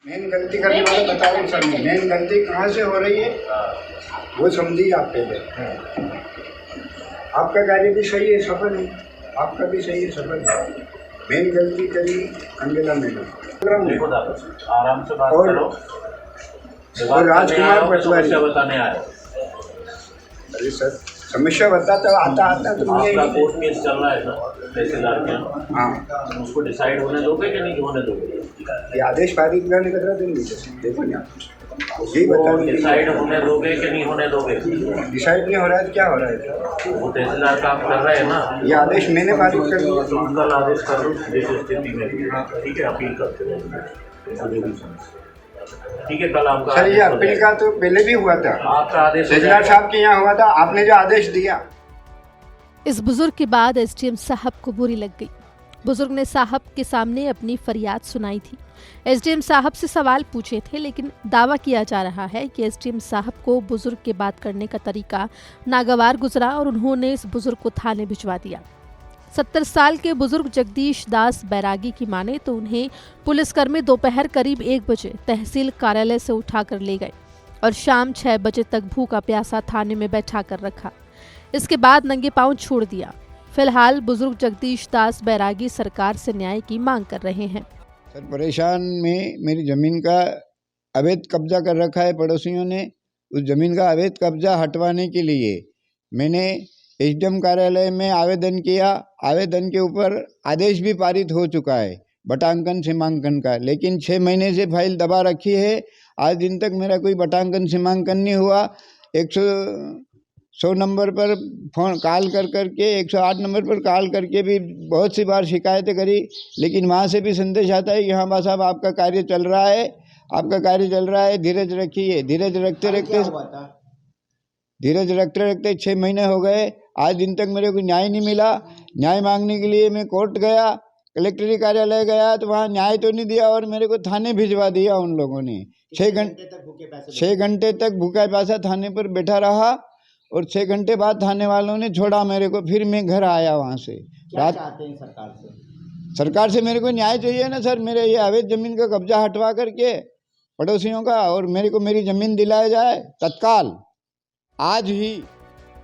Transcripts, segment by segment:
Main गलती करने वाले बताओ सर, मेन गलती कहाँ से हो रही है वो समझिए आप पहले। आपका कार्य भी सही है, सफल है, आपका भी सही है, सफल है। मेन गलती करी अंजला मैडम। आराम से बात करो। और राजकुमार पटवारी बताने आए। अरे सर समस्या बताता आता तो आपका कोर्ट केस चल रहा है सर तहसीलदार के यहाँ। हाँ, उसको डिसाइड होने दोगे कि नहीं होने दोगे? ये आदेश पारित करने का दिन देखो ना, यही बता डिसाइड होने दोगे कि नहीं होने दोगे? डिसाइड नहीं हो रहा है, क्या हो रहा है? वो तहसीलदार काम कर रहे हैं ना। ये आदेश मैंने पारित कर दिया। कल आदेश कर दो जिस स्थिति में भी, ठीक है, अपील करते रहेंगे। ठीक है, कल आपका सर ये अपील का तो पहले भी हुआ था, आपका आदेश तहसीलदार साहब के यहाँ हुआ था, आपने जो आदेश दिया। इस बुजुर्ग के बाद एसडीएम साहब को बुरी लग गई। बुजुर्ग ने साहब के सामने अपनी फरियाद सुनाई थी। एसडीएम साहब से सवाल पूछे थे, लेकिन दावा किया जा रहा है कि एसडीएम साहब को बुजुर्ग के बात करने का तरीका नागवार गुजरा और उन्होंने इस बुजुर्ग को थाने भिजवा दिया। 70 साल के बुजुर्ग जगदीश दास बैरागी की माने तो उन्हें पुलिसकर्मी दोपहर करीब 1 बजे तहसील कार्यालय से उठाकर ले गए और शाम 6 बजे तक भूखा प्यासा थाने में बैठा कर रखा। इसके बाद नंगे पांव छोड़ दिया। फिलहाल बुजुर्ग जगदीश दास बैरागी सरकार से न्याय की मांग कर रहे हैं। सर परेशान में मेरी ज़मीन का अवैध कब्जा कर रखा है पड़ोसियों ने। उस ज़मीन का अवैध कब्जा हटवाने के लिए मैंने एसडीएम कार्यालय में आवेदन किया। आवेदन के ऊपर आदेश भी पारित हो चुका है बटांकन सीमांकन का, लेकिन 6 महीने से फाइल दबा रखी है। आज दिन तक मेरा कोई बटांकन सीमांकन नहीं हुआ। 100 नंबर पर फोन कॉल करके 108 नंबर पर कॉल करके भी बहुत सी बार शिकायतें करी, लेकिन वहाँ से भी संदेश आता है कि हाँ बस साहब आपका कार्य चल रहा है, आपका कार्य चल रहा है, धीरज रखिए। धीरज रखते रखते 6 महीने हो गए। आज दिन तक मेरे को न्याय नहीं मिला। न्याय मांगने के लिए मैं कोर्ट गया, कलेक्टरी कार्यालय गया, तो वहाँ न्याय तो नहीं दिया और मेरे को थाने भिजवा दिया उन लोगों ने। 6 घंटे तक भूखा प्यासा थाने पर बैठा रहा और 6 घंटे बाद थाने वालों ने छोड़ा मेरे को। फिर मैं घर आया वहाँ से। क्या चाहते हैं सरकार से? सरकार से मेरे को न्याय चाहिए ना सर। मेरे ये अवैध जमीन का कब्जा हटवा करके पड़ोसियों का, और मेरे को मेरी जमीन दिलाया जाए तत्काल, आज ही।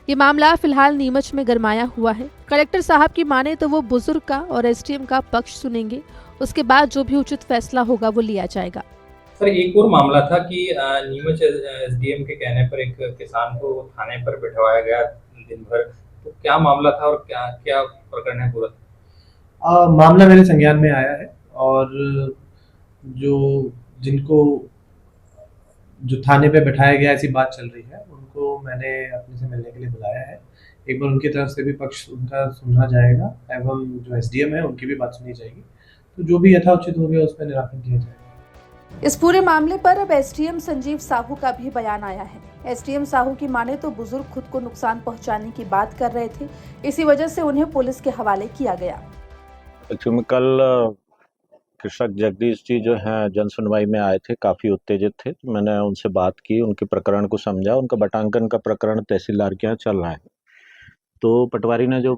ये मामला फिलहाल नीमच में गरमाया हुआ है। कलेक्टर साहब की माने तो वो बुजुर्ग का और एसडीएम का पक्ष सुनेंगे। उसके बाद जो भी उचित फैसला होगा वो लिया जाएगा। सर एक और मामला था कि नीमच एसडीएम के कहने पर एक किसान को थाने पर बिठवाया गया दिन भर, तो क्या मामला था और क्या क्या प्रकरण है पूरा? मामला मेरे संज्ञान में आया है और जो थाने पे बिठाया गया ऐसी बात चल रही है, उनको मैंने अपने से मिलने के लिए बुलाया है। एक बार उनकी तरफ से भी पक्ष उनका सुना जाएगा एवं जो एसडीएम है उनकी भी बात सुनी जाएगी, तो जो भी यथाउचित हो गया उस पर निराकरण किया जाएगा। इस पूरे मामले पर अब एसडीएम संजीव साहू का भी बयान आया है। एसडीएम साहू की माने तो बुजुर्ग खुद को नुकसान पहुंचाने की बात कर रहे थे, इसी वजह से उन्हें पुलिस के हवाले किया गया। एक्चुअली कल कृषक जगदीश जी जो हैं जन सुनवाई में आए थे, काफ़ी उत्तेजित थे। तो मैंने उनसे बात की, उनके प्रकरण को समझा। उनका बटांकन का प्रकरण तहसीलदार के यहाँ चल रहा है। तो पटवारी ने जो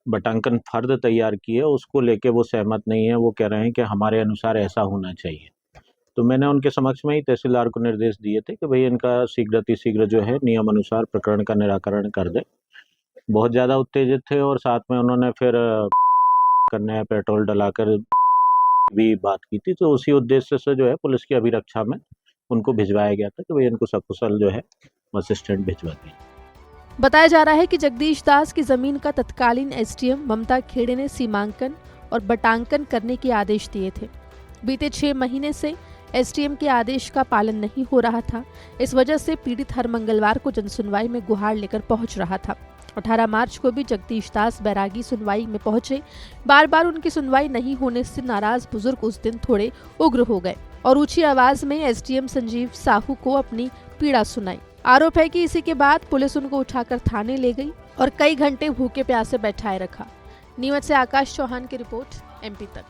बटांकन फर्द तैयार की है उसको लेके वो सहमत नहीं है। वो कह रहे हैं कि हमारे अनुसार ऐसा होना चाहिए। तो मैंने उनके समक्ष में ही तहसीलदार को निर्देश दिए थे कि भाई इनका शीघ्र जो है नियम अनुसार प्रकरण का निराकरण कर दे। बहुत ज़्यादा उत्तेजित थे और साथ में उन्होंने फिर करने पेट्रोल डलाकर भी बात की थी। तो उसी उद्देश्य से जो है पुलिस की अभिरक्षा में उनको भिजवाया गया था कि भाई इनको सकुशल जो है बस स्टैंड भिजवा दिया। बताया जा रहा है कि जगदीश दास की जमीन का तत्कालीन एसडीएम ममता खेड़े ने सीमांकन और बटांकन करने के आदेश दिए थे। बीते 6 महीने से एसडीएम के आदेश का पालन नहीं हो रहा था। इस वजह से पीड़ित हर मंगलवार को जनसुनवाई में गुहार लेकर पहुंच रहा था। 18 मार्च को भी जगदीश दास बैरागी सुनवाई में पहुंचे। बार बार उनकी सुनवाई नहीं होने से नाराज बुजुर्ग उस दिन थोड़े उग्र हो गए और ऊंची आवाज में एसडीएम संजीव साहू को अपनी पीड़ा सुनाई। आरोप है कि इसी के बाद पुलिस उनको उठाकर थाने ले गई और कई घंटे भूखे प्यासे बैठाए रखा। नीमच से आकाश चौहान की रिपोर्ट, एमपी तक।